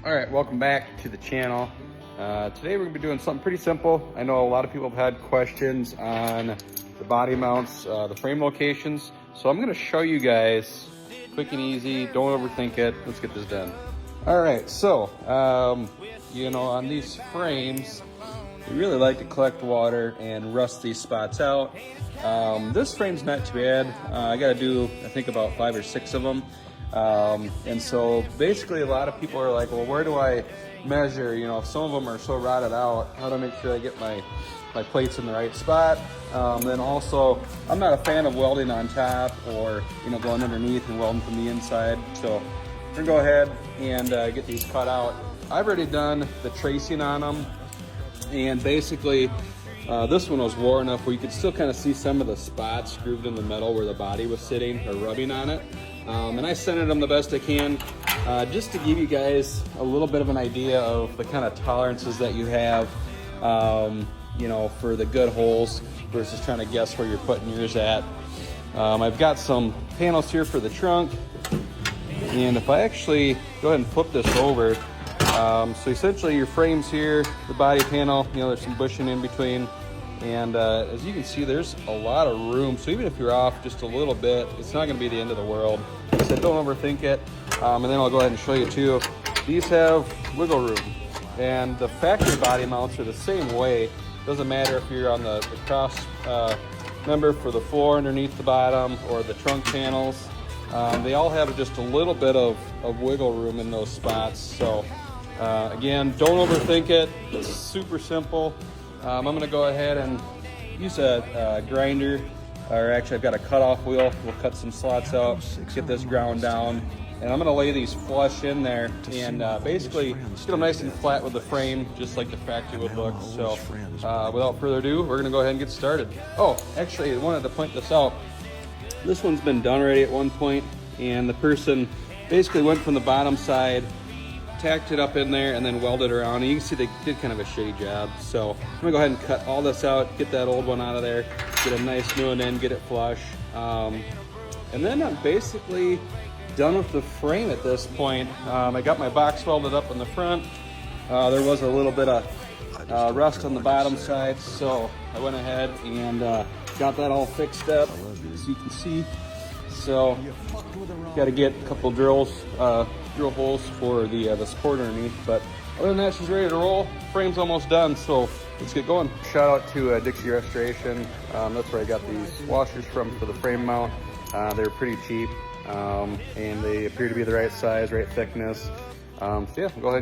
All right, welcome back to the channel. Today we're gonna be doing something pretty simple. I know a lot of people have had questions on the body mounts, the frame locations. So I'm gonna show you guys quick and easy, don't overthink it. Let's get this done. All right, so, you know, on these frames, we really like to collect water and rust these spots out. This frame's not too bad. I gotta do, I think, about 5 or 6 of them. And so basically a lot of people are like, well, where do I measure? You know, if some of them are so rotted out, how do I make sure I get my plates in the right spot? Then also, I'm not a fan of welding on top or, you know, going underneath and welding from the inside. So we're gonna go ahead and get these cut out. I've already done the tracing on them, and basically this one was worn enough where you could still kind of see some of the spots grooved in the metal where the body was sitting or rubbing on it. And I centered them the best I can, just to give you guys a little bit of an idea of the kind of tolerances that you have, you know, for the good holes versus trying to guess where you're putting yours at. I've got some panels here for the trunk, and if I actually go ahead and flip this over, so essentially your frame's here, the body panel, you know, there's some bushing in between. And as you can see, there's a lot of room. So even if you're off just a little bit, it's not gonna be the end of the world. Like I said, don't overthink it. And then I'll go ahead and show you too. These have wiggle room. And the factory body mounts are the same way. Doesn't matter if you're on the cross member for the floor underneath the bottom or the trunk panels. They all have just a little bit of wiggle room in those spots. So again, don't overthink it. It's super simple. I'm gonna go ahead and use a grinder, or actually I've got a cutoff wheel. We'll cut some slots out, get this ground down, and I'm gonna lay these flush in there and basically get them nice and flat with the frame, just like the factory would look. So without further ado, we're gonna go ahead and get started. Oh, actually I wanted to point this out. This one's been done already at one point, and the person basically went from the bottom side, tacked it up in there, and then welded around. And you can see they did kind of a shitty job. So I'm gonna go ahead and cut all this out, get that old one out of there, get a nice new one in, get it flush. And then I'm basically done with the frame at this point. I got my box welded up in the front. There was a little bit of rust on the bottom side, so I went ahead and got that all fixed up, as you can see. So got to get a couple drill holes for the support underneath, but other than that, she's ready to roll. Frame's almost done, so let's get going. Shout out to Dixie Restoration. That's where I got these washers from for the frame mount. They were pretty cheap, and they appear to be the right size, right thickness. So yeah, go ahead.